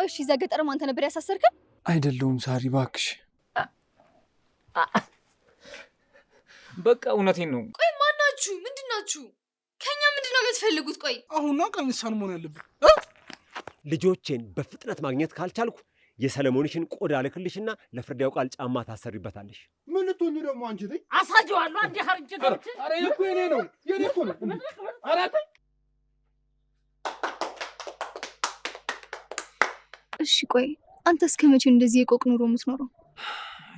ቆይ እሺ እዛ ገጠር ማን ተነበር ያሳሰርከን? አይደለም ሳሪ ባክሽ። በቃ እውነቴን ነው። ቆይ ማናችሁ? ምንድናችሁ? ከኛ ምንድነው የምትፈልጉት? ቆይ አሁንና ቀንሳን መሆን ያለብን ልጆቼን በፍጥነት ማግኘት ካልቻልኩ የሰለሞንሽን ቆዳ ልክልሽና ለፍርድ ያውቃል ጫማ ታሰርይበታለሽ። ምን ልትሆኚ ደግሞ አንቺ? ተይ አሳጀዋለሁ። አንዴ ሀርጅ ገብቼ አረ እኮ የኔ ነው የኔ እኮ ነው። አረ ተይ እሺ ቆይ አንተ እስከመቼ እንደዚህ የቆቅ ኑሮ የምትኖረው?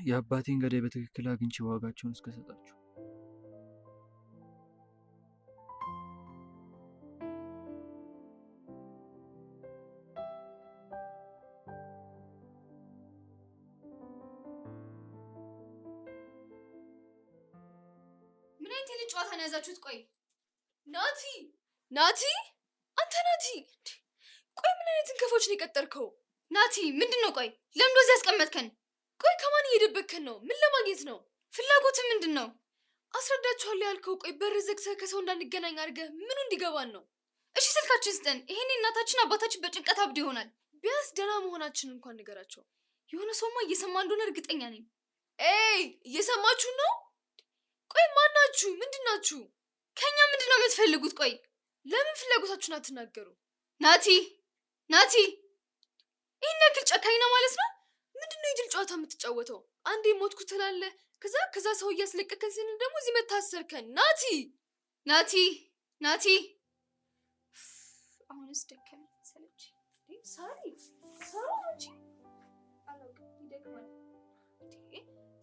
የአባቴን ገዳይ በትክክል አግኝቼ ዋጋቸውን እስከሰጣቸው። ምን አይነት ልጅ ጨዋታ ነው ያዛችሁት? ቆይ ናቲ አንተ ናቲ፣ ቆይ ምን አይነት እንከፎች ነው የቀጠርከው? ናቲ ምንድነው? ቆይ ለምን ወዚህ ያስቀመጥከን? ቆይ ከማን እየደበከን ነው? ምን ለማግኘት ነው? ፍላጎት ምንድነው? አስረዳችኋለሁ ያልከው። ቆይ በር ዘግተህ ከሰው እንዳንገናኝ አድርገህ ምኑ እንዲገባን ነው? እሺ ስልካችን ስጠን። ይሄኔ እናታችን አባታችን በጭንቀት አብዶ ይሆናል። ቢያንስ ደህና መሆናችን እንኳን ንገራቸው። የሆነ ሰውማ እየሰማ እንደሆነ እርግጠኛ ነኝ። እየሰማችሁ ነው? ቆይ ማናችሁ? ምንድናችሁ? ከኛ ምንድነው የምትፈልጉት? ቆይ ለምን ፍላጎታችሁን አትናገሩ? ናቲ ይሄን ያክል ጨካኝ ነው ማለት ነው? ምንድነው የጅል ጨዋታ የምትጫወተው? አንዴ ሞትኩ ትላለህ፣ ከዛ ሰው እያስለቀቀን ስንል ደግሞ እዚህ መታሰርከን። ናቲ አሁንስ ደከመኝ ሰለች። ሳሪ አንቺ አላውቅም፣ ይደክማል።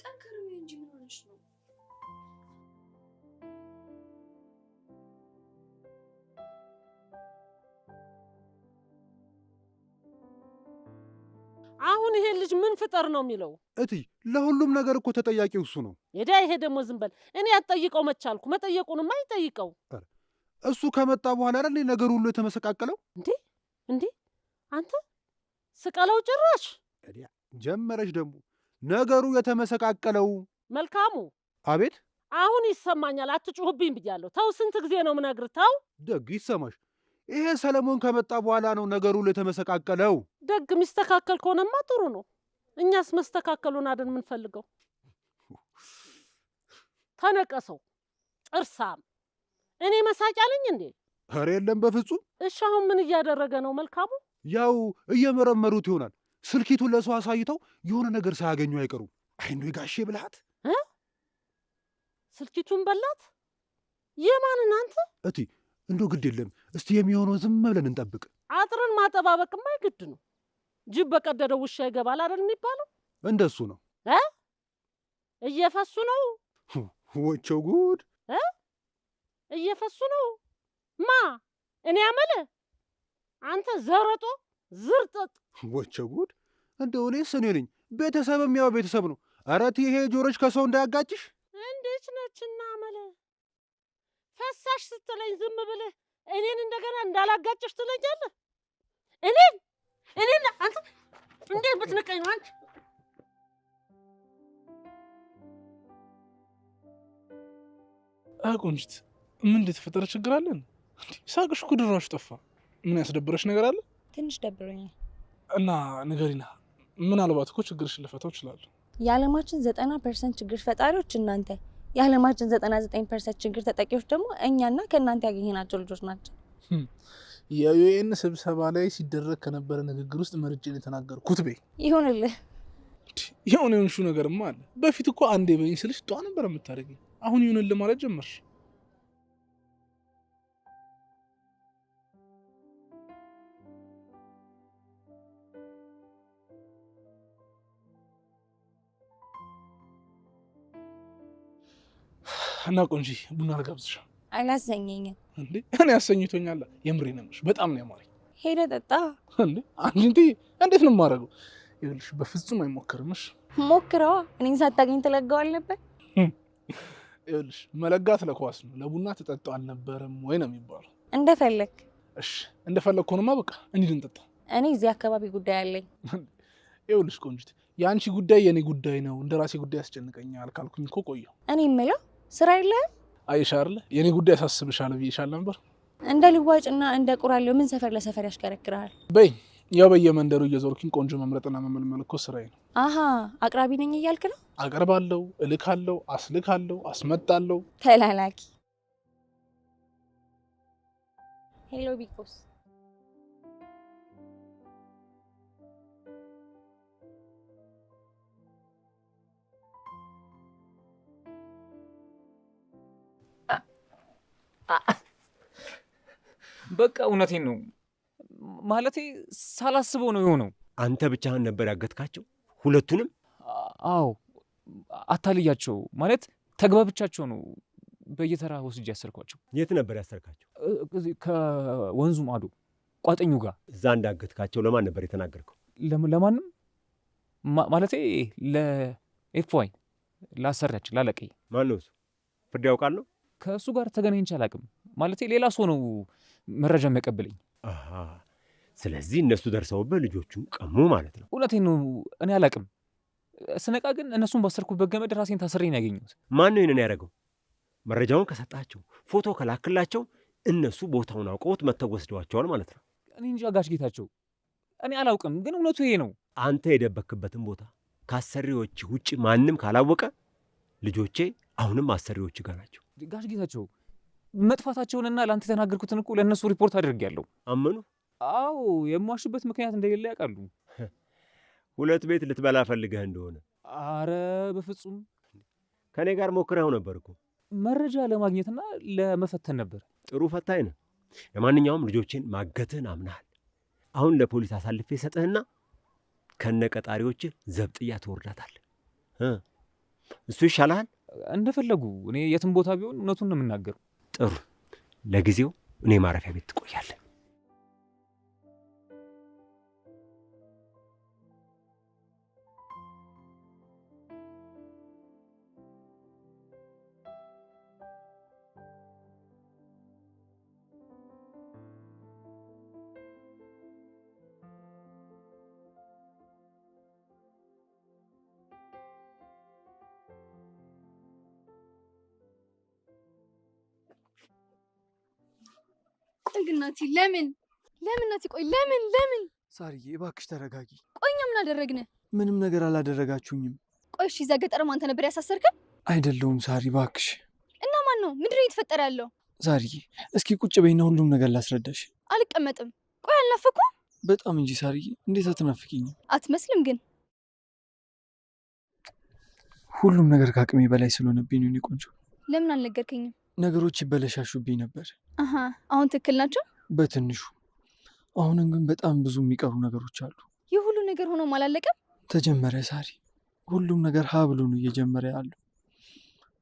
ጠንከር በይ እንጂ ምን ሆነሽ ነው? አሁን ይሄ ልጅ ምን ፍጠር ነው የሚለው? እቲ ለሁሉም ነገር እኮ ተጠያቂው እሱ ነው። ይሄ ደግሞ ዝም በል። እኔ አትጠይቀው መቻልኩ። መጠየቁንማ አይጠይቀው። እሱ ከመጣ በኋላ አይደል ነገር ሁሉ የተመሰቃቀለው? እንዴ አንተ ስቀለው ጭራሽ ጀመረሽ ደግሞ ነገሩ የተመሰቃቀለው። መልካሙ አቤት። አሁን ይሰማኛል። አትጩህብኝ ብያለሁ። ተው፣ ስንት ጊዜ ነው የምነግርህ? ተው። ደግ ይሰማሽ። ይሄ ሰለሞን ከመጣ በኋላ ነው ነገሩ የተመሰቃቀለው። ደግ የሚስተካከል ከሆነማ ጥሩ ነው። እኛስ መስተካከሉን አይደል የምንፈልገው? ተነቀሰው ጥርሳም። እኔ መሳቂያ ነኝ እንዴ? ኧረ የለም በፍጹም። እሺ አሁን ምን እያደረገ ነው መልካሙ? ያው እየመረመሩት ይሆናል። ስልኪቱን ለሰው አሳይተው የሆነ ነገር ሳያገኙ አይቀሩም። አይኑ የጋሼ ብልሃት። ስልኪቱን በላት። የማንን አንተ? እቲ እንዶ ግድ የለም። እስቲ የሚሆነው ዝም ብለን እንጠብቅ። አጥርን ማጠባበቅማ ግድ ነው። ጅብ በቀደደው ውሻ ይገባል አይደል የሚባለው? እንደሱ ነው። እየፈሱ ነው። ወቸው ጉድ! እየፈሱ ነው። ማ እኔ አመለ አንተ ዘረጦ ዝርጥጥ። ወቸው ጉድ! እንደው እኔስ እኔ ነኝ። ቤተሰብም ያው ቤተሰብ ነው። ኧረ እቴ ይሄ ጆሮች ከሰው እንዳያጋጭሽ። እንዴት ነችና አመለ ፈሳሽ ስትለኝ ዝም ብለህ እኔን እንደገና እንዳላጋጭሽ ትለኛለህ? እኔን አንተ እንዴት ብትንቀኝ ነው አንቺ? ቆንጅት፣ ምን የተፈጠረ ችግር አለ? ሳቅሽ እኮ ድራሽ ጠፋ። ምን ያስደብረሽ ነገር አለ? ትንሽ ደብሮኛል። እና ንገሪና፣ ምናልባት እኮ ችግርሽን ልፈታው እችላለሁ። የዓለማችን 90% ችግር ፈጣሪዎች እናንተ፣ የዓለማችን 99% ችግር ተጠቂዎች ደግሞ እኛና ከእናንተ ያገኘናቸው ልጆች ናቸው። የዩኤን ስብሰባ ላይ ሲደረግ ከነበረ ንግግር ውስጥ መርጬ የተናገርኩት በይ። ይሁንልህ። የሆነ የሆንሹ ነገርማ አለ። በፊት እኮ አንዴ በይኝ ስልሽ ጧ ነበር የምታደርጊኝ። አሁን ይሁንልህ ማለት ጀመርሽ። እና ቆንጂ ቡና ልጋብዝሽ። አላሰኘኝም እንዴ? እኔ ያሰኝቶኛል። የምሬን ነው። በጣም ነው ያማረኝ። ሄደ ጠጣ እንዴ? አንቺ እንዴት ነው የማደርገው? ይኸውልሽ በፍጹም አይሞከርምሽ። ሞክረዋ። እኔን ሳታገኝ ትለጋዋል ነበር። ይኸውልሽ መለጋት ለኳስ ነው፣ ለቡና ትጠጣው አልነበረም ወይ ነው የሚባለው። እንደፈለክ። እሺ እንደፈለክ ሆነማ በቃ እንሂድ እንጠጣ። እኔ እዚህ አካባቢ ጉዳይ አለኝ። ይኸውልሽ ቆንጂት፣ የአንቺ ጉዳይ የኔ ጉዳይ ነው፣ እንደራሴ ጉዳይ ያስጨንቀኛል ካልኩኝ እኮ ቆየሁ። እኔ የምለው ስራ የለህም? አይሽ አይደለ የኔ ጉዳይ ያሳስብሻል ብዬሻል ነበር። እንደ ልዋጭና እንደ ቁራሌው ምን ሰፈር ለሰፈር ያሽከረክራል? በይ ያው በየመንደሩ እየዞርኩኝ ቆንጆ መምረጥና መመልመል እኮ ስራዬ ነው። አሃ አቅራቢ ነኝ እያልክ ነው? አቀርባለሁ፣ እልካለሁ፣ አስልካለሁ፣ አስመጣለሁ። ተላላኪ። ሄሎ ቢኮስ በቃ እውነቴን ነው። ማለቴ ሳላስበው ነው የሆነው። አንተ ብቻህን ነበር ያገትካቸው ሁለቱንም? አዎ አታልያቸው ማለት ተግባብቻቸው ነው በየተራ ወስጄ ያሰርኳቸው። የት ነበር ያሰርካቸው? ከወንዙ ማዶ ቋጠኙ ጋር። እዛ እንዳገትካቸው ለማን ነበር የተናገርከው? ለማንም ማለቴ ለኤፍዋይ ላሰሪያችን ላለቀይ። ማን ነው እሱ? ፍርድ ያውቃል ነው? ከእሱ ጋር ተገናኝቼ አላውቅም። ማለቴ ሌላ ሰው ነው መረጃ የሚያቀብለኝ። ስለዚህ እነሱ ደርሰውበት ልጆቹን ቀሙ ማለት ነው? እውነቴን ነው። እኔ አላውቅም። ስነቃ ግን እነሱን ባሰርኩበት ገመድ ራሴን ታስሬ ነው ያገኘሁት። ማን ነው ይህንን ያደረገው? መረጃውን ከሰጣቸው ፎቶ ከላክላቸው እነሱ ቦታውን አውቀውት መተው ወስደዋቸዋል ማለት ነው? እኔ እንጃ ጋሽ ጌታቸው፣ እኔ አላውቅም። ግን እውነቱ ይሄ ነው። አንተ የደበክበትን ቦታ ከአሰሪዎች ውጭ ማንም ካላወቀ ልጆቼ አሁንም አሰሪዎች ጋር ናቸው። ጋሽ ጌታቸው መጥፋታቸውንና ለአንተ የተናገርኩትን እኮ ለእነሱ ሪፖርት አድርጌያለሁ። አመኑ? አዎ የሟሽበት ምክንያት እንደሌለ ያውቃሉ። ሁለት ቤት ልትበላ ፈልገህ እንደሆነ? አረ በፍጹም። ከእኔ ጋር ሞክረኸው ነበር እኮ። መረጃ ለማግኘትና ለመፈተን ነበር። ጥሩ ፈታኝ ነህ። ለማንኛውም ልጆቼን ማገትህን አምናሃል። አሁን ለፖሊስ አሳልፌ ሰጥህና ከነቀጣሪዎችህ ዘብጥያ ትወርዳታለህ። እሱ ይሻልሃል? እንደፈለጉ። እኔ የትም ቦታ ቢሆን እውነቱን ነው የምናገረው። ጥሩ። ለጊዜው እኔ ማረፊያ ቤት ትቆያለህ። ናቲ ለምን ናቲ? ቆይ ለምን? ሳርዬ እባክሽ ተረጋጊ። ቆይ እኛ ምን አደረግን? ምንም ነገር አላደረጋችሁኝም። ቆይ እሺ፣ እዛ ገጠር አንተ ነበር ያሳሰርከን? አይደለሁም ሳሪ እባክሽ። እና ማን ነው? ምንድን ነው እየተፈጠረ ያለው? ሳርዬ እስኪ ቁጭ በይና ሁሉም ነገር ላስረዳሽ። አልቀመጥም። ቆይ አልናፈኩም? በጣም እንጂ ሳርዬ፣ እንዴት አትናፍቂኝም? አትመስልም ግን። ሁሉም ነገር ከአቅሜ በላይ ስለሆነብኝ ነው። ቆንጆ ለምን አልነገርከኝም? ነገሮች ይበለሻሹብኝ ነበር። አሁን ትክክል ናቸው በትንሹ። አሁንም ግን በጣም ብዙ የሚቀሩ ነገሮች አሉ። ይህ ሁሉ ነገር ሆኖም አላለቀም? ተጀመረ ሳሪ። ሁሉም ነገር ሀ ብሎ ነው እየጀመረ ያለው።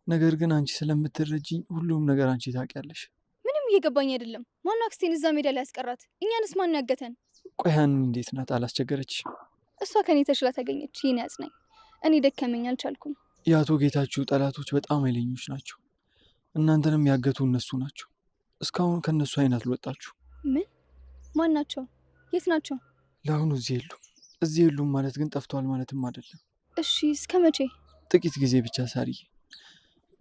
ነገር ግን አንቺ ስለምትረጂኝ ሁሉም ነገር አንቺ ታውቂያለሽ። ምንም እየገባኝ አይደለም። ማነው አክስቴን እዛ ሜዳ ላይ ያስቀራት? እኛንስ ማነው ያገተን? ቆይ ሀኒን እንዴት ናት? አላስቸገረች? እሷ ከኔ ተሽላ ታገኘች። ይህን ያጽናኝ። እኔ ደከመኝ፣ አልቻልኩም። የአቶ ጌታችሁ ጠላቶች በጣም ኃይለኞች ናቸው። እናንተንም ያገቱ እነሱ ናቸው። እስካሁን ከእነሱ አይን አልወጣችሁ። ምን? ማን ናቸው? የት ናቸው? ለአሁኑ እዚህ የሉም። እዚህ የሉም ማለት ግን ጠፍተዋል ማለትም አይደለም። እሺ እስከ መቼ? ጥቂት ጊዜ ብቻ ሳርዬ።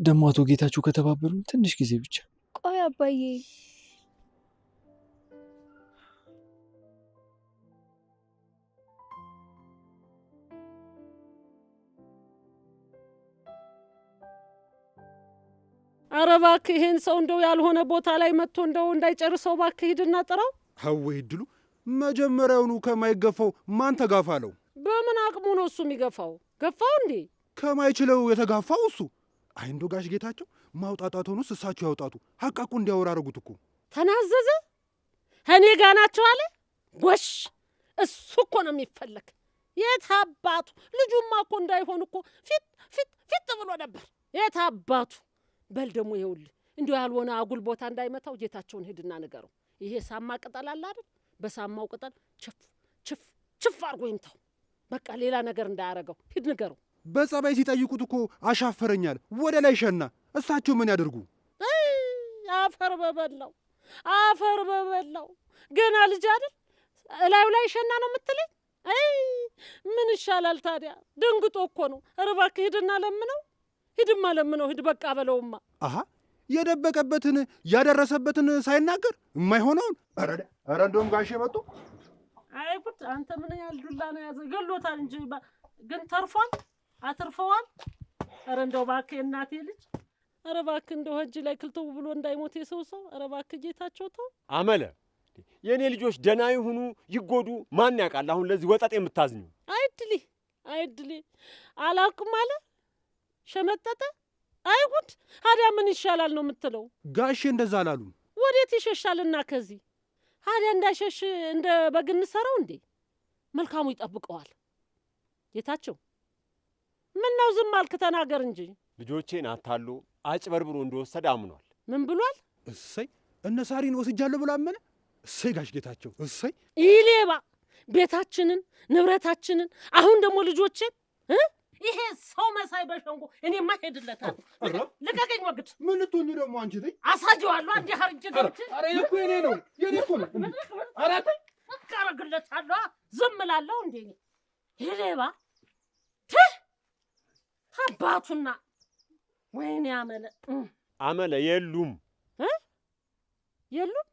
ደግሞ አቶ ጌታችሁ ከተባበሩ ትንሽ ጊዜ ብቻ። ቆይ አባዬ፣ ኧረ እባክህ ይሄን ሰው እንደው ያልሆነ ቦታ ላይ መጥቶ እንደው እንዳይጨርሰው እባክህ ሂድና ጥራው። ሀወይ ድሉ መጀመሪያውኑ ከማይገፋው ማን ተጋፋ አለው? በምን አቅሙ ነው እሱ የሚገፋው? ገፋው እንዴ? ከማይችለው የተጋፋው እሱ። አይ እንደው ጋሽ ጌታቸው ማውጣጣቱንስ እሳቸው ያውጣቱ። ሀቃቁ እንዲያወራ አረጉት እኮ። ተናዘዘ። እኔ ጋ ናቸው አለ። ጎሽ እሱ እኮ ነው የሚፈለግ። የት አባቱ ልጁማ እኮ እንዳይሆን እኮ ፊት ብሎ ነበር። የት አባቱ። በል ደግሞ ይኸውልህ እንዲሁ ያልሆነ አጉል ቦታ እንዳይመታው ጌታቸውን ሂድና ንገረው። ይሄ ሳማ ቅጠል አለ አይደል? በሳማው ቅጠል ችፍ አድርጎ ይምታው። በቃ ሌላ ነገር እንዳያረገው ሂድ ንገረው። በጸባይ ሲጠይቁት እኮ አሻፈረኛል። ወደ ላይ ሸና። እሳቸው ምን ያደርጉ? አፈር በበላው ገና ልጅ አይደል? እላዩ ላይ ሸና ነው የምትለኝ? ምን ይሻላል ታዲያ? ደንግጦ እኮ ነው። ኧረ እባክህ ሂድና ለምነው። ሂድማ ለምነው። ሂድ በቃ በለውማ። አሃ የደበቀበትን ያደረሰበትን ሳይናገር የማይሆነውን። ኧረ እንደውም ጋሼ መጡ። አይ ጉድ! አንተ ምን ያህል ዱላ ነው ያዘ? ገሎታል እንጂ ግን ተርፏል፣ አትርፈዋል። ኧረ እንደው እባክህ እናቴ ልጅ፣ ኧረ እባክህ እንደው እጅ ላይ ክልተው ብሎ እንዳይሞት የሰው ሰው። ኧረ እባክህ ጌታቸው ተው። አመለ የኔ ልጆች ደህና ይሁኑ ይጎዱ ማን ያውቃል? አሁን ለዚህ ወጣት የምታዝኙ አይድሊ አላውቅም አለ ሸመጠጠ። አይ ጉድ! ታዲያ ምን ይሻላል ነው የምትለው? ጋሼ እንደዛ አላሉም። ወዴት ይሸሻልና ከዚህ ታዲያ እንዳይሸሽ እንደ በግ እንሰራው እንዴ? መልካሙ ይጠብቀዋል። ጌታቸው ምን ነው ዝም አልክ? ተናገር እንጂ። ልጆቼን አታሎ አጭበርብሮ እንደወሰደ አምኗል። ምን ብሏል? እሰይ እነ ሳሪን ወስጃለሁ ብሎ አመነ። እሰይ ጋሽ ጌታቸው እሰይ። ይሌባ ቤታችንን ንብረታችንን፣ አሁን ደግሞ ልጆችን ይሄ ሰው መሳይ በሸንጎ እኔማ ሄድለታል። ልቀቀኝ ወግድ። ምን ልትሆኚ ደግሞ አንቺ? ተይ አሳጀዋለሁ። አንዴ ሀርጅ ገብቼ ኧረ እኮ የኔ ነው የኔ እኮ ነው። ኧረ ተይ አረግለታለሁ። ዝም እላለሁ እንዴ? ይሌባ አባቱና ወይኔ አመለ የሉም የሉም።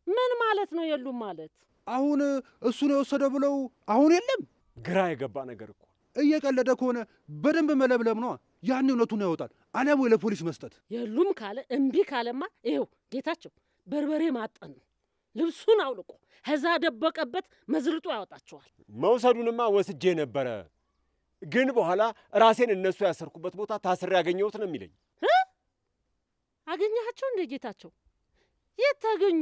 ምን ማለት ነው የሉም ማለት? አሁን እሱ ነው የወሰደው ብለው አሁን የለም። ግራ የገባ ነገር እኮ። እየቀለደ ከሆነ በደንብ መለብለም ነው። ያን እውነቱን ያወጣል። አሊያም ወይ ለፖሊስ መስጠት። የሉም ካለ እምቢ ካለማ ይኸው ጌታቸው በርበሬ ማጠን ነው። ልብሱን አውልቆ ከዛ ደበቀበት መዝርጦ ያወጣቸዋል። መውሰዱንማ ወስጄ ነበረ፣ ግን በኋላ ራሴን እነሱ ያሰርኩበት ቦታ ታስሬ ያገኘሁት ነው የሚለኝ። አገኘሃቸው እንደ ጌታቸው? የት ታገኙ?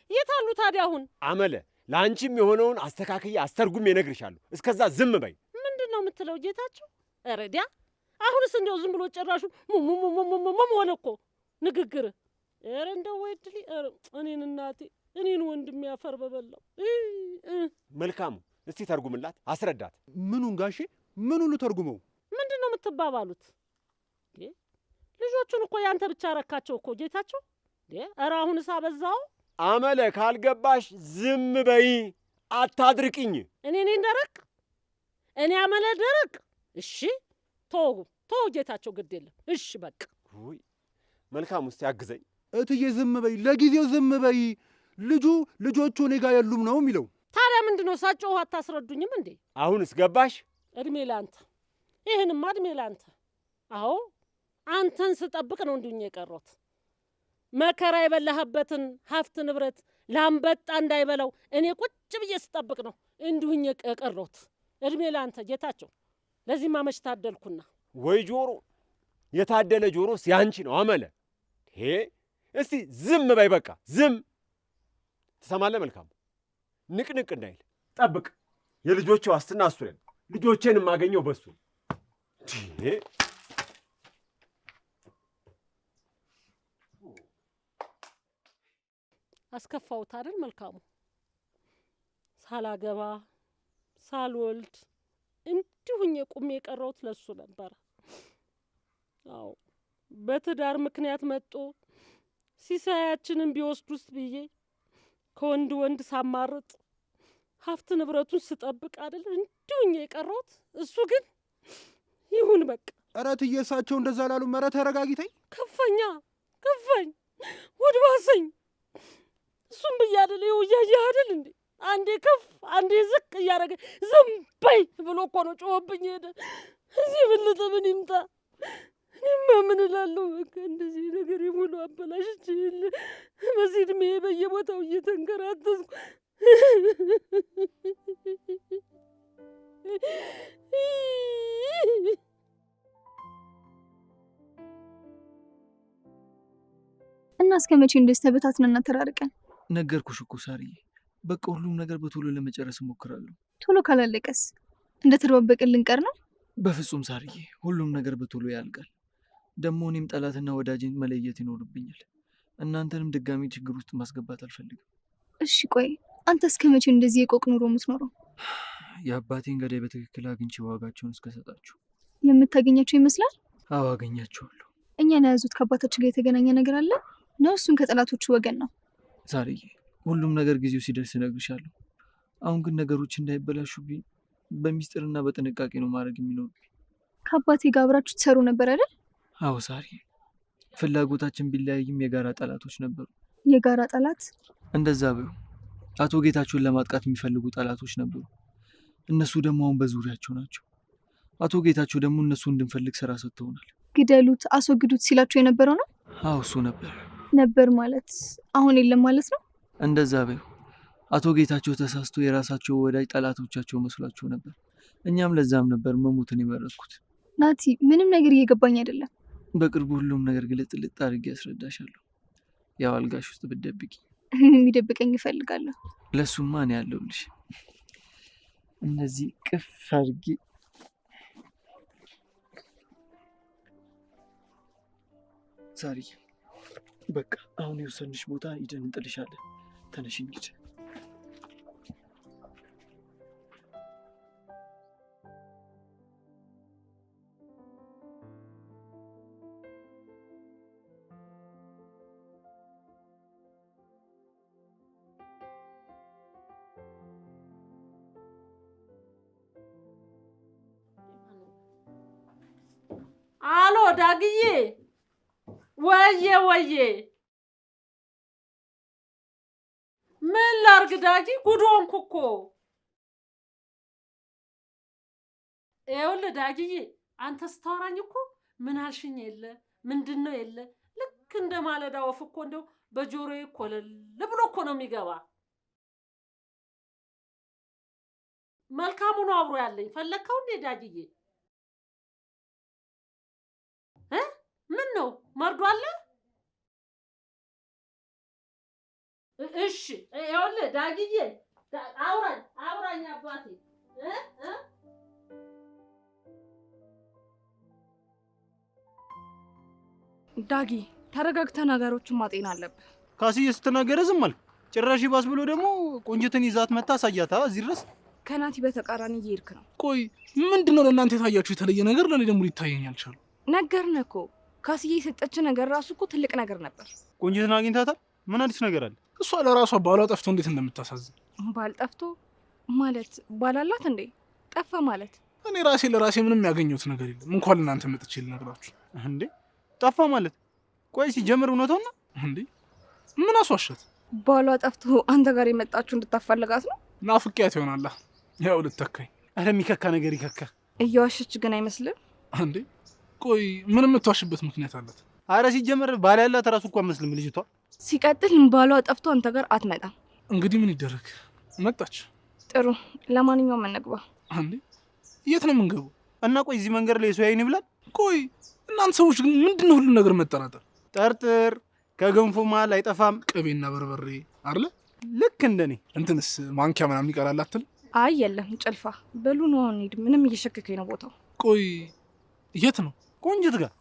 የት አሉ ታዲያ? አሁን አመለ ለአንቺም የሆነውን አስተካክዬ አስተርጉሜ እነግርሻለሁ። እስከዛ ዝም በይ። ምንድን ነው የምትለው ጌታቸው? ረዲያ አሁንስ እንደው ዝም ብሎ ጨራሹ ሙሙሙሙሙሙም ሆነ እኮ ንግግር። ኧረ እንደው ወይድሊ እኔን እናቴ እኔን ወንድም ያፈር በበላው። መልካሙ እስቲ ተርጉምላት፣ አስረዳት። ምኑን ጋሼ? ምን ሁሉ ተርጉመው? ምንድን ነው የምትባባሉት? ልጆቹን እኮ ያንተ ብቻ ረካቸው እኮ ጌታቸው። ኧረ አሁንስ አበዛው። አመለ ካልገባሽ ዝም በይ፣ አታድርቅኝ። እኔ ደረቅ? እኔ አመለ ደረቅ? እሺ ተው ጌታቸው፣ ግድ የለም እሺ በቃ። ውይ መልካም ውስጥ ያግዘኝ። እትዬ ዝም በይ፣ ለጊዜው ዝም በይ። ልጆቹ እኔ ጋር የሉም ነው የሚለው። ታዲያ ምንድን ነው ሳጮህ አታስረዱኝም እንዴ? አሁንስ ገባሽ? እድሜ ላንተ፣ ይህንማ እድሜ ላንተ። አዎ አንተን ስጠብቅ ነው እንዲሁ የቀረሁት። መከራ የበላህበትን ሀብት ንብረት ላንበጣ እንዳይበላው እኔ ቁጭ ብዬ ስጠብቅ ነው እንዲሁኝ የቀረሁት። እድሜ ላንተ ጌታቸው። ለዚህማ መች ታደልኩና። ወይ ጆሮ፣ የታደለ ጆሮስ ያንቺ ነው አመለ። እስቲ ዝም በይ በቃ ዝም። ትሰማለህ? መልካም ንቅንቅ እንዳይል ጠብቅ። የልጆቼ ዋስትና እሱ ነው። ልጆቼን የማገኘው በሱ። አስከፋውት አይደል መልካሙ? ሳላገባ ሳልወልድ እንዲሁኝ ቁሜ የቀረሁት ለሱ ነበረ። አዎ በትዳር ምክንያት መጥቶ ሲሳያችንን ቢወስዱስ ብዬ ከወንድ ሳማርጥ ሀብት ንብረቱን ስጠብቅ አይደል እንዲሁኝ የቀረሁት። እሱ ግን ይሁን በቃ። ኧረ እትዬ እሳቸው እንደዛ ላሉ። ኧረ ተረጋጊተኝ። ከፋኝ ወድባሰኝ። እሱም ብዬ አይደል ይኸው እያየህ አይደል እንዴ? አንዴ ከፍ አንዴ ዝቅ እያደረገ ዝም በይ ብሎ እኮ ነው ጮኸብኝ ሄደ። እዚህ ብልጥ ምን ይምጣ? እኔማ ምን እላለሁ? በቃ እንደዚህ ነገር የሙሉ አበላሽቼ የለ በዚህ ዕድሜ በየቦታው እየተንከራተትኩ እና እስከ መቼ እንደዚህ ተበታትነና ተራርቀን? ነገርኩሽ እኮ ሳርዬ፣ በቃ ሁሉም ነገር በቶሎ ለመጨረስ እሞክራለሁ። ቶሎ ካላለቀስ እንደ ተደባበቅን ልንቀር ነው? በፍጹም ሳርዬ፣ ሁሉም ነገር በቶሎ ያልቃል። ደግሞ እኔም ጠላትና ወዳጅን መለየት ይኖርብኛል። እናንተንም ድጋሚ ችግር ውስጥ ማስገባት አልፈልግም። እሺ ቆይ አንተ እስከ መቼ እንደዚህ የቆቅ ኑሮ የምትኖረው? የአባቴን ገዳይ በትክክል አግኝቼ ዋጋቸውን እስከሰጣችሁ። የምታገኛቸው ይመስላል? አዎ አገኛቸዋለሁ። እኛን የያዙት ከአባታችን ጋር የተገናኘ ነገር አለ ነው? እሱን ከጠላቶቹ ወገን ነው? ሳርዬ ሁሉም ነገር ጊዜው ሲደርስ እነግርሻለሁ። አሁን ግን ነገሮች እንዳይበላሹብኝ በሚስጥርና በጥንቃቄ ነው ማድረግ የሚኖርብኝ። ከአባቴ ጋር አብራችሁ ትሰሩ ነበር አይደል? አዎ ሳርዬ፣ ፍላጎታችን ቢለያይም የጋራ ጠላቶች ነበሩ። የጋራ ጠላት? እንደዛ በይው። አቶ ጌታቸውን ለማጥቃት የሚፈልጉ ጠላቶች ነበሩ። እነሱ ደግሞ አሁን በዙሪያቸው ናቸው። አቶ ጌታቸው ደግሞ እነሱ እንድንፈልግ ስራ ሰጥተውናል። ግደሉት፣ አስወግዱት ሲላቸው የነበረው ነው? አዎ እሱ ነበር ማለት አሁን የለም ማለት ነው? እንደዛ በይው። አቶ ጌታቸው ተሳስቶ የራሳቸው ወዳጅ ጠላቶቻቸው መስሏቸው ነበር። እኛም ለዛም ነበር መሞትን የመረጥኩት። ናቲ፣ ምንም ነገር እየገባኝ አይደለም። በቅርቡ ሁሉም ነገር ግልጥልጥ አድርጌ ያስረዳሻለሁ። ያው አልጋሽ ውስጥ ብትደብቂ። የሚደብቀኝ እፈልጋለሁ። ለሱማ እኔ ያለሁልሽ። እነዚህ ቅፍ አድርጌ ሳሪ፣ በቃ አሁን የወሰንሽ ቦታ ሂደን እንጥልሻለን። ተነሽ እንሂድ። አሎ ዳግዬ፣ ወዬ ምን ላርግ ዳጊ? ጉድ ሆንኩ እኮ። ይኸውልህ ዳግዬ፣ አንተ ስታወራኝ እኮ ምን አልሽኝ የለ ምንድን ነው የለ፣ ልክ እንደ ማለዳ ወፍ እኮ እንደው በጆሮዬ ኮለል ብሎ እኮ ነው የሚገባ። መልካሙ ነው አብሮ ያለኝ። ፈለግከው እንዴ ዳግዬ? ምን ነው መርዶ አለ? እሺ ይኸውልህ ዳግዬ፣ አውራኝ አባቴ። ዳጊ ተረጋግተህ ነገሮችን ማጤን አለብህ። ካስዬ ስትናገረ ዝም አልክ። ጭራሽ ባስ ብሎ ደግሞ ቆንጅትን ይዛት መታ አሳያታ እዚህ ድረስ። ከናቲ በተቃራኒ እየሄድክ ነው። ቆይ ምንድነው ለእናንተ የታያችሁ የተለየ ነገር? ለእኔ ደግሞ ሊታየኝ አልቻሉ። ነገርንህ እኮ ካስዬ የሰጠች ነገር ራሱ እኮ ትልቅ ነገር ነበር። ቆንጅትን አግኝታታል? ምን አዲስ ነገር አለ? እሷ ለራሷ ባሏ ጠፍቶ እንዴት እንደምታሳዝን። ባል ጠፍቶ ማለት ባላላት እንዴ? ጠፋ ማለት? እኔ ራሴ ለራሴ ምንም ያገኘሁት ነገር የለም። እንኳን ለእናንተ መጥቼ ልነግራችሁ። እንዴ ጠፋ ማለት? ቆይ ሲጀምር እውነቷን ነው እንዴ? ምን አስዋሻት? ባሏ ጠፍቶ አንተ ጋር የመጣችሁ እንድታፈልጋት ነው? ናፍቄያት ይሆናላ። ያው ልትተካኝ። አረ የሚከካ ነገር ይከካ። እየዋሸች ግን አይመስልም እንዴ? ቆይ ምን የምትዋሽበት ምክንያት አላት? አረ ሲጀምር ባል ያላት ራሱ እኮ መስልም ልጅቷ። ሲቀጥል ባሏ ጠፍቶ አንተ ጋር አትመጣም። እንግዲህ ምን ይደረግ፣ መጣች። ጥሩ፣ ለማንኛውም እንግባ። እንዴ የት ነው የምንገባው? እና ቆይ እዚህ መንገድ ላይ ሰው ያይን ይብላል? ቆይ እናንተ ሰዎች ግን ምንድነው ሁሉ ነገር መጠራጠር? ጠርጥር፣ ከገንፎ መሀል አይጠፋም ቅቤና በርበሬ አይደለ? ልክ እንደኔ። እንትንስ ማንኪያ ምናምን ይቀራል አትል? አይ የለም ጭልፋ። በሉ ነው እንሂድ። ምንም እየሸከከኝ ነው ቦታው። ቆይ የት ነው? ቆንጅት ጋር።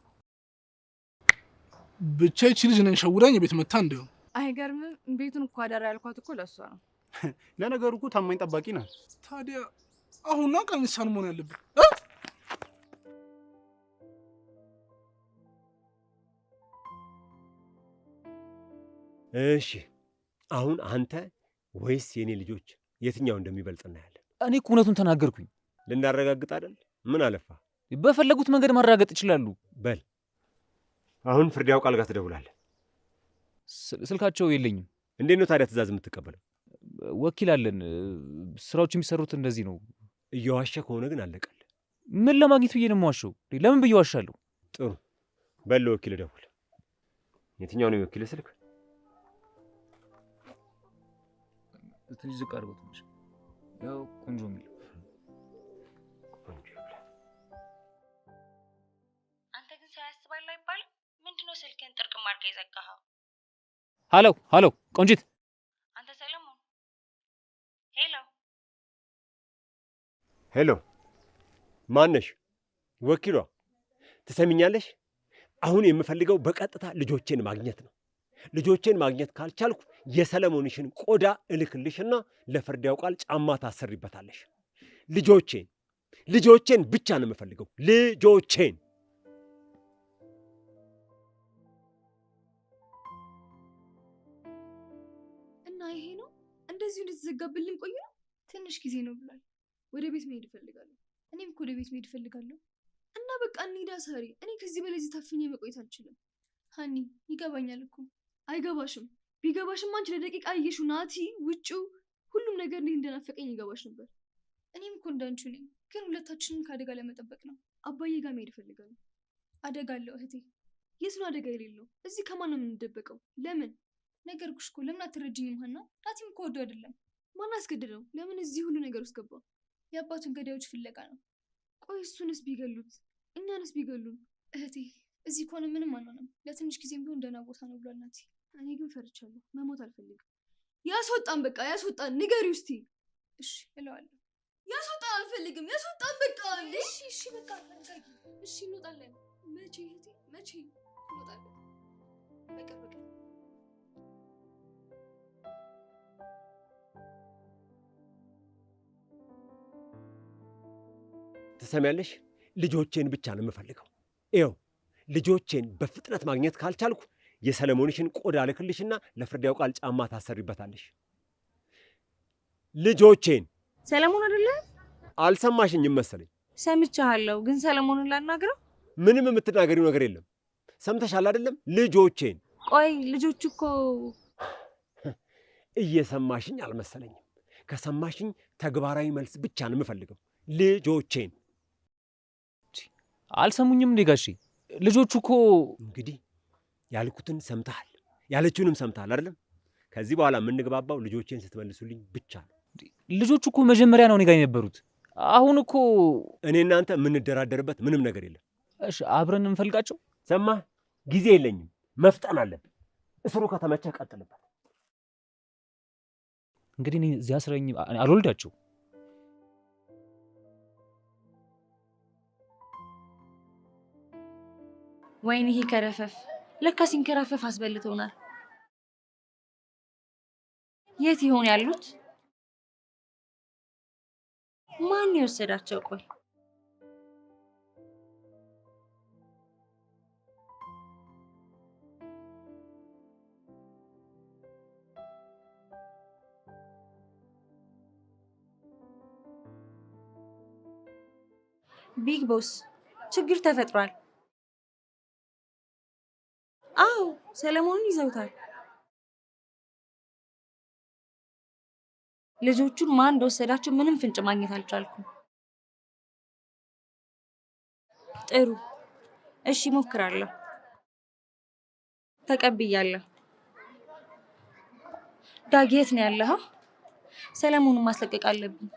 ብቻ ይቺ ልጅ ነን ሸውዳኝ የቤት መታ እንደው። አይገርምም? ቤቱን እኮ አደራ ያልኳት እኮ ለሷ ነው። ለነገሩ እኮ ታማኝ ጠባቂ ናት። ታዲያ አሁን ቀንሳን መሆን ያለብን። እሺ አሁን አንተ ወይስ የኔ ልጆች የትኛው እንደሚበልጥ እናያለን። እኔ እኮ እውነቱን ተናገርኩኝ። ልናረጋግጥ አይደል? ምን አለፋ? በፈለጉት መንገድ ማረጋገጥ ይችላሉ። በል አሁን ፍርድ ያውቃል ጋር ትደውላለህ። ስልካቸው የለኝም። እንዴት ነው ታዲያ ትእዛዝ የምትቀበለው? ወኪል አለን። ስራዎች የሚሰሩት እንደዚህ ነው። እየዋሸ ከሆነ ግን አለቀል። ምን ለማግኘት ብዬ ነው የምዋሸው? ለምን ብዬ ዋሻለሁ? ጥሩ በል ወኪል ደውል። የትኛው ነው የወኪል ስልክ? ትንሽ ዝቅ አድርጎት ትንሽ ያው ቆንጆ የሚል አንተ ግን ሰው ያስባል አይባልም። ምንድነው ስልክህን ጥርቅም አድርገህ የዘጋኸው? ሀሎ ቆንጂት። አንተ ሰለሞን። ሄሎ ማነሽ? ወኪሏ። ትሰሚኛለሽ? አሁን የምፈልገው በቀጥታ ልጆቼን ማግኘት ነው። ልጆቼን ማግኘት ካልቻልኩ የሰለሞንሽን ቆዳ እልክልሽና ለፍርድ ያውቃል ጫማ ታሰሪበታለሽ። ልጆቼን ብቻ ነው የምፈልገው። ልጆቼን። እና ይሄ ነው እንደዚሁ እንድትዘጋብን ልንቆይ ነው? ትንሽ ጊዜ ነው ብሏል። ወደ ቤት መሄድ እፈልጋለሁ። እኔም እኮ ወደ ቤት መሄድ እፈልጋለሁ። እና በቃ እንሂዳ ሳሪ። እኔ ከዚህ በላይ እዚህ ታፍኜ መቆየት አልችልም። ሀኒ ይገባኛል እኮ። አይገባሽም። ቢገባሽም አንቺ ለደቂቃ አየሽው ናቲ ውጭው ነገር እንዴት እንደናፈቀኝ ይገባሽ ነበር። እኔም እኮ እንዳንቺ ነኝ፣ ግን ሁለታችንም ከአደጋ ለመጠበቅ ነው። አባዬ ጋር መሄድ እፈልጋለሁ። አደጋ አለው እህቴ። የት ነው አደጋ የሌለው? እዚህ ከማን ነው የምንደበቀው? ለምን? ነገርኩሽ እኮ። ለምን አትረጅኝም ሀና? ናቲም እኮ ወዶ አይደለም። ማን አስገድደው? ለምን እዚህ ሁሉ ነገር ውስጥ ገባ? የአባቱን ገዳዮች ፍለጋ ነው። ቆይ እሱንስ ቢገሉት? እኛንስ ቢገሉን? እህቴ እዚህ ከሆነ ምንም አንሆንም። ለትንሽ ጊዜም ቢሆን ደህና ቦታ ነው ብሏል ናቲ። እኔ ግን ፈርቻለሁ። መሞት አልፈልግም። ያስወጣን፣ በቃ ያስወጣን። ንገሪው እስቲ። እሺ እለዋለሁ። ያስወጣን አልፈልግም። ያስወጣን በቃ። እሺ እሺ በቃ ተረጋጊ። እሺ እንወጣለን። መቼ እህቴ? መቼ እንወጣለን? በቅርብ ቀን። ትሰሚያለሽ? ልጆቼን ብቻ ነው የምፈልገው። ይኸው ልጆቼን በፍጥነት ማግኘት ካልቻልኩ የሰለሞንሽን ቆዳ ልክልሽና ለፍርድ ያውቃል ጫማ ታሰሪበታለሽ። ልጆቼን። ሰለሞን አይደለ? አልሰማሽኝም መሰለኝ። ሰምቻለሁ፣ ግን ሰለሞንን ላናግረው። ምንም የምትናገሪው ነገር የለም። ሰምተሻል አይደለም? ልጆቼን። ቆይ ልጆቹ እኮ እየሰማሽኝ አልመሰለኝም። ከሰማሽኝ ተግባራዊ መልስ ብቻ ነው የምፈልገው። ልጆቼን። አልሰሙኝም እንዴ ጋሼ? ልጆቹ እኮ እንግዲህ ያልኩትን ሰምተሃል፣ ያለችውንም ሰምተሃል አይደለም? ከዚህ በኋላ የምንግባባው ልጆቼን ስትመልሱልኝ ብቻ ነው። ልጆቹ እኮ መጀመሪያ ነው እኔ ጋር የነበሩት። አሁን እኮ እኔ እናንተ የምንደራደርበት ምንም ነገር የለም። እሺ አብረን እንፈልጋቸው። ሰማህ? ጊዜ የለኝም፣ መፍጠን አለብን። እስሩ ከተመቸህ ቀጥልበት። እንግዲህ እኔ እዚያ ስረኝ አልወልዳቸው። ወይኔ ይሄ ከረፈፍ ለካ ሲንከራፈፍ አስበልቶናል። የት ይሆን ያሉት? ማን የወሰዳቸው? ቆይ ቢግ ቦስ፣ ችግር ተፈጥሯል። አዎ ሰለሞንን ይዘውታል። ልጆቹን ማን እንደወሰዳቸው ምንም ፍንጭ ማግኘት አልቻልኩም። ጥሩ እሺ፣ ሞክራለሁ። ተቀብያለሁ። ዳጊ የት ነው ያለኸው? ሰለሞንን ማስለቀቅ አለብኝ።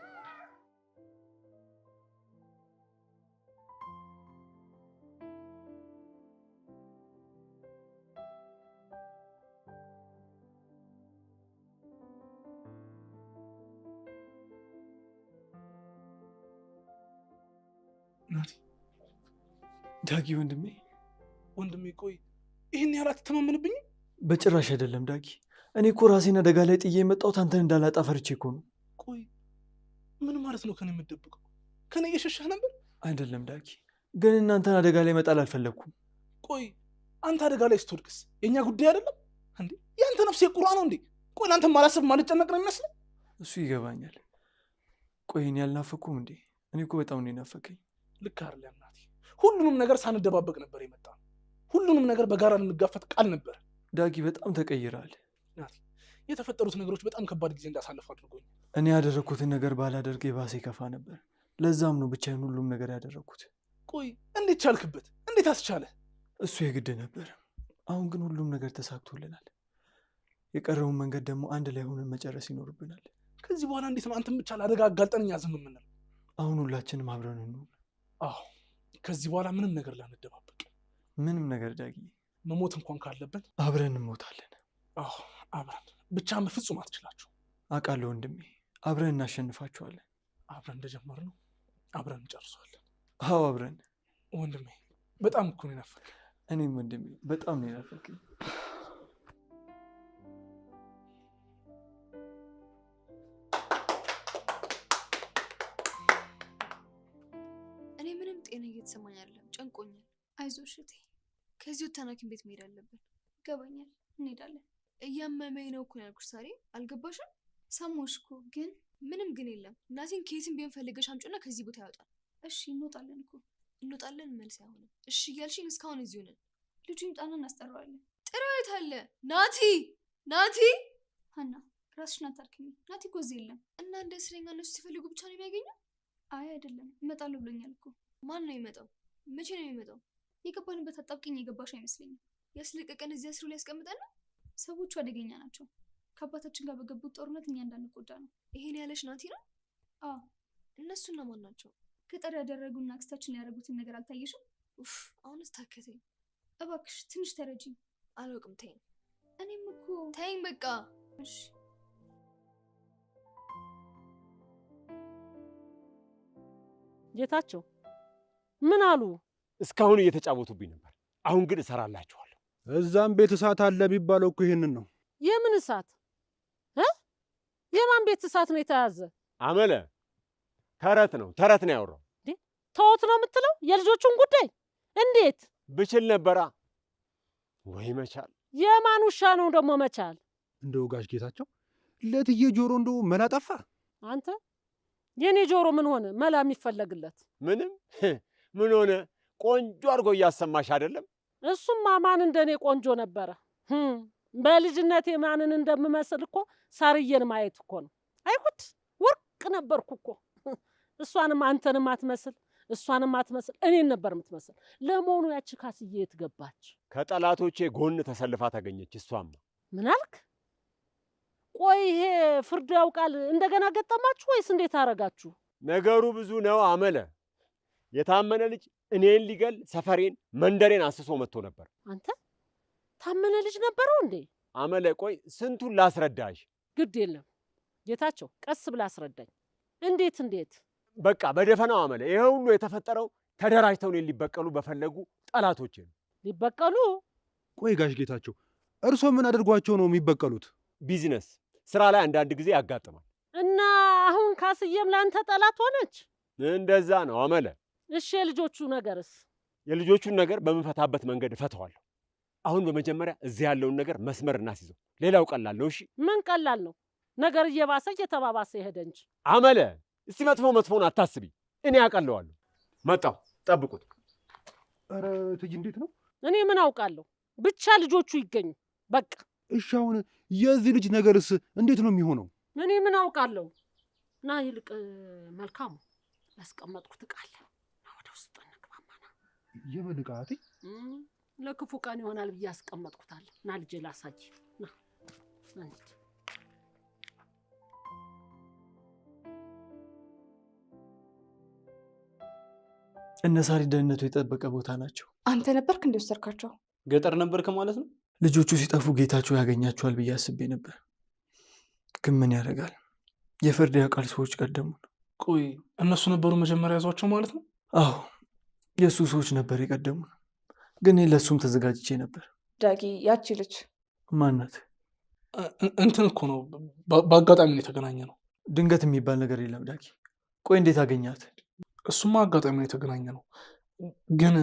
ናቲ፣ ዳጊ ወንድሜ፣ ቆይ ይህን ያህል አትተማመንብኝም? በጭራሽ አይደለም ዳጊ። እኔ እኮ ራሴን አደጋ ላይ ጥዬ የመጣሁት አንተን እንዳላጣ ፈርቼ እኮ ነው። ቆይ ምን ማለት ነው? ከኔ የምትደብቀው? ከኔ እየሸሸህ ነበር? አይደለም ዳጊ፣ ግን እናንተን አደጋ ላይ መጣል አልፈለግኩም። ቆይ አንተ አደጋ ላይ ስትወድቅስ የእኛ ጉዳይ አይደለም እንዴ? ያንተ ነፍስ የቁራ ነው እንዴ? ቆይ ለአንተ ማላሰብ ማልጨነቅ ነው የሚመስለው? እሱ ይገባኛል። ቆይ እኔ ያልናፈኩም እንዴ? እኔ እኮ በጣም ነው የናፈቀኝ። ልክ አይደለም ናቲ። ሁሉንም ነገር ሳንደባበቅ ነበር የመጣ ነው። ሁሉንም ነገር በጋራ ልንጋፈጥ ቃል ነበር። ዳጊ በጣም ተቀይረሃል ናቲ። የተፈጠሩት ነገሮች በጣም ከባድ ጊዜ እንዳሳለፍ አድርጎኝ። እኔ ያደረግኩትን ነገር ባላደርግ የባሰ ይከፋ ነበር። ለዛም ነው ብቻዬን ሁሉም ነገር ያደረግኩት። ቆይ እንዴት ቻልክበት? እንዴት አስቻለ? እሱ የግድ ነበር። አሁን ግን ሁሉም ነገር ተሳክቶልናል። የቀረውን መንገድ ደግሞ አንድ ላይ ሆነን መጨረስ ይኖርብናል። ከዚህ በኋላ እንዴት ነው አንተም ብቻ ለአደጋ አጋልጠን እኛ ዝም የምንለው? አሁን ሁላችንም አብረን እንሆን። አዎ፣ ከዚህ በኋላ ምንም ነገር ላንደባበቅ። ምንም ነገር ዳጊ፣ መሞት እንኳን ካለብን አብረን እንሞታለን። አዎ አብረን። ብቻ በፍጹም አትችላችሁ። አውቃለሁ ወንድሜ፣ አብረን እናሸንፋችኋለን። አብረን እንደጀመርነው አብረን እንጨርሷለን። አዎ አብረን። ወንድሜ በጣም እኮ ነው የናፈቀኝ። እኔም ወንድሜ በጣም ነው የናፈቀኝ። እኔ ምንም ጤና እየተሰማኝ አይደለም፣ ጨንቆኛል። አይዞሽ እቴ፣ ከዚህ ወጥተን ሐኪም ቤት መሄድ አለብን። ይገባኛል፣ እንሄዳለን። እያመመኝ ነው እኮ ያልኩሽ ዛሬ፣ አልገባሽም? ሰማሁሽ እኮ ግን ምንም ግን የለም። እናቴን ከየትም ቢሆን ፈልገሽ አምጪና ከዚህ ቦታ ያወጣል። እሺ እንወጣለን እኮ እንወጣለን። መልስ አይሆንም። እሺ እያልሽኝ እስካሁን እዚሁ ነን። ልጁ ይምጣና እናስጠራዋለን። ጥራው። የት አለ? ናቲ፣ ናቲ! ሀና ራስሽን አታርክኝ። ናቲ እኮ እዚህ የለም። እንደ እስረኛ እነሱ ሲፈልጉ ብቻ ነው የሚያገኘው? አይ አይደለም፣ እመጣለሁ ብሎኛል እኮ። ማን ነው የሚመጣው? መቼ ነው የሚመጣው? የገባንበት አጣብቂኝ የገባሽ አይመስለኝም። ያስለቀቀን እዚህ አስሮ ሊያስቀምጠን ነው? ሰዎቹ አደገኛ ናቸው። ከአባታችን ጋር በገቡት ጦርነት እኛ እንዳንጎዳ ነው። ይሄን ያለሽ ናቲ ነው? አዎ። እነሱና ማን ናቸው? ገጠር ያደረጉና አክስታችን ያደረጉትን ነገር አልታየሽም? ኡፍ፣ አሁንስ ታከተኝ። እባክሽ ትንሽ ተረጂኝ። አልወቅም፣ ተይኝ። እኔም እኮ ተይኝ በቃ። እሺ። ጌታቸው ምን አሉ? እስካሁን እየተጫወቱብኝ ነበር። አሁን ግን እሰራላችኋለሁ። እዛም ቤት እሳት አለ የሚባለው እኮ ይሄንን ነው። የምን እሳት? የማን ቤት እሳት ነው የተያዘ? አመለ ተረት ነው ያወራው። ተወት ነው የምትለው? የልጆቹን ጉዳይ እንዴት ብችል ነበራ ወይ መቻል። የማን ውሻ ነው ደግሞ መቻል? እንደው ጋሽ ጌታቸው ለትዬ ጆሮ እንደው መላ ጠፋ። አንተ የኔ ጆሮ ምን ሆነ? መላ የሚፈለግለት ምንም ምን ሆነ? ቆንጆ አድርጎ እያሰማሽ አይደለም? እሱማ ማን እንደኔ ቆንጆ ነበረ። በልጅነቴ ማንን እንደምመስል እኮ ሳርዬን ማየት እኮ ነው። አይሁድ ወርቅ ነበርኩ እኮ። እሷንም አንተንም አትመስል፣ እሷንም አትመስል፣ እኔን ነበር የምትመስል። ለመሆኑ ያቺ ካስዬ የት ገባች? ከጠላቶቼ ጎን ተሰልፋ ታገኘች። እሷማ ምን አልክ? ቆይ ይሄ ፍርድ ያውቃል እንደገና ገጠማችሁ ወይስ እንዴት አረጋችሁ? ነገሩ ብዙ ነው አመለ። የታመነ ልጅ እኔን ሊገል ሰፈሬን መንደሬን አስሶ መጥቶ ነበር። አንተ ታመነ ልጅ ነበረው እንዴ? አመለ ቆይ ስንቱን ላስረዳሽ። ግድ የለም ጌታቸው፣ ቀስ ብላ አስረዳኝ። እንዴት? በቃ በደፈናው አመለ። ይሄ ሁሉ የተፈጠረው ተደራጅተው እኔን ሊበቀሉ በፈለጉ ጠላቶቼ ነው። ሊበቀሉ? ቆይ ጋሽ ጌታቸው እርሶ ምን አድርጓቸው ነው የሚበቀሉት? ቢዝነስ ስራ ላይ አንዳንድ ጊዜ ያጋጥማል። እና አሁን ካስዬም ላንተ ጠላት ሆነች? እንደዛ ነው አመለ። እሺ የልጆቹ ነገርስ? የልጆቹን ነገር በምፈታበት መንገድ እፈተዋለሁ። አሁን በመጀመሪያ እዚህ ያለውን ነገር መስመር እናስይዘው። ሌላው ቀላል ነው። እሺ ምን ቀላል ነው? ነገር እየባሰ እየተባባሰ ይሄደ እንጂ። አመለ እስቲ መጥፎውን አታስቢ፣ እኔ ያቀለዋለሁ። መጣሁ፣ ጠብቁት። ኧረ እትዬ እንዴት ነው? እኔ ምን አውቃለሁ፣ ብቻ ልጆቹ ይገኙ በቃ። እሺ አሁን የዚህ ልጅ ነገርስ እንዴት ነው የሚሆነው? እኔ ምን አውቃለሁ። ና ይልቅ መልካሙ ያስቀመጥኩት ዕቃ አለ፣ ወደ ውስጥ እንግባማና። የምን ዕቃ እትዬ? ለክፉ ቀን ይሆናል ብዬ ያስቀመጥኩታል። ና ልጄ ላሳይ። ና እንሂድ። እነ ሳሪ ደህንነቱ የጠበቀ ቦታ ናቸው። አንተ ነበርክ እንደወሰድካቸው? ገጠር ነበርክ ማለት ነው? ልጆቹ ሲጠፉ ጌታቸው ያገኛቸዋል ብዬ አስቤ ነበር፣ ግን ምን ያደርጋል የፍርድ ያውቃል ሰዎች ቀደሙን። ቆይ እነሱ ነበሩ መጀመሪያ ያዟቸው ማለት ነው? አዎ የእሱ ሰዎች ነበር የቀደሙን፣ ግን ለእሱም ተዘጋጅቼ ነበር። ዳጊ ያቺ ልጅ ማናት? እንትን እኮ ነው በአጋጣሚ ነው የተገናኘ ነው። ድንገት የሚባል ነገር የለም ዳጊ። ቆይ እንዴት አገኛት? እሱማ አጋጣሚ ነው የተገናኘ ነው። ግን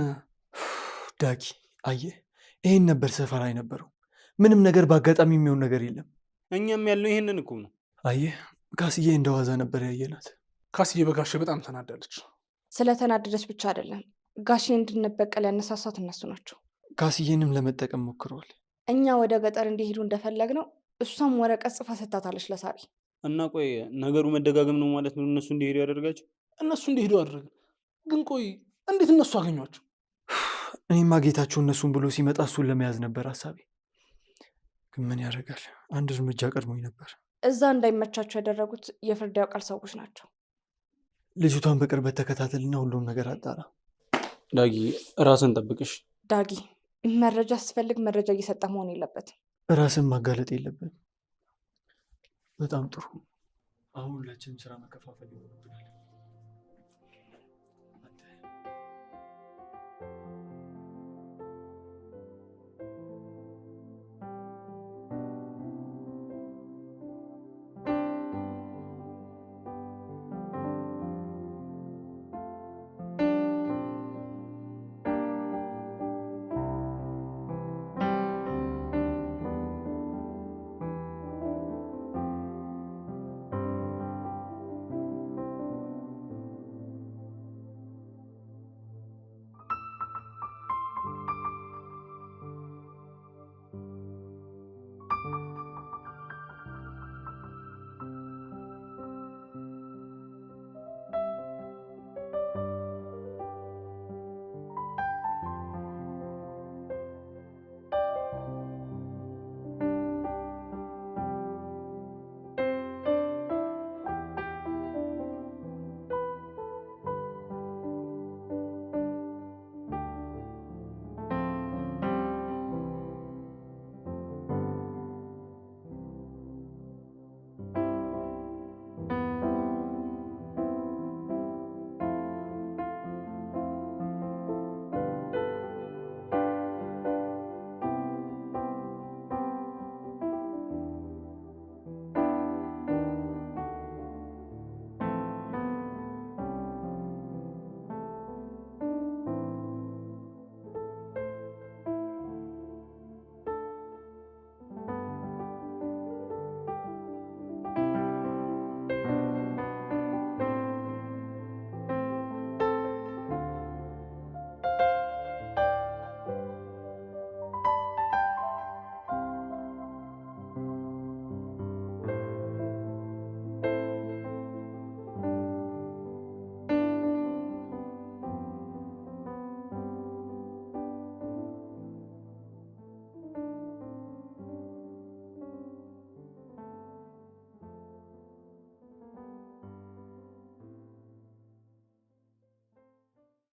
ዳጊ አየህ፣ ይሄን ነበር ሰፈር አይነበረው። ምንም ነገር በአጋጣሚ የሚሆን ነገር የለም። እኛም ያለው ይሄንን እኮ ነው። አየህ ካስዬ እንደዋዛ ነበር ያየናት። ካስዬ በጋሼ በጣም ተናዳለች። ስለተናደደች ብቻ አይደለም ጋሼ እንድንበቀል ያነሳሳት እነሱ ናቸው። ካስዬንም ለመጠቀም ሞክረዋል። እኛ ወደ ገጠር እንዲሄዱ እንደፈለግነው እሷም ወረቀት ጽፋ ሰጥታታለች ለሳሪ። እና ቆይ ነገሩ መደጋገም ነው ማለት ነው እነሱ እንዲሄዱ ያደርጋቸው? እነሱ እንዲሄዱ አደረግን። ግን ቆይ እንዴት እነሱ አገኟቸው? እኔማ ጌታቸው እነሱን ብሎ ሲመጣ እሱን ለመያዝ ነበር ሀሳቤ። ግን ምን ያደርጋል አንድ እርምጃ ቀድሞኝ ነበር። እዛ እንዳይመቻቸው ያደረጉት የፍርድ ያውቃል ሰዎች ናቸው። ልጅቷን በቅርበት ተከታተልና ሁሉም ነገር አጣራ። ዳጊ ራስን ጠብቅሽ። ዳጊ መረጃ ስፈልግ መረጃ እየሰጠ መሆን የለበትም። ራስን ማጋለጥ የለብን። በጣም ጥሩ። አሁን ሁላችንም ስራ መከፋፈል ይኖርብናል።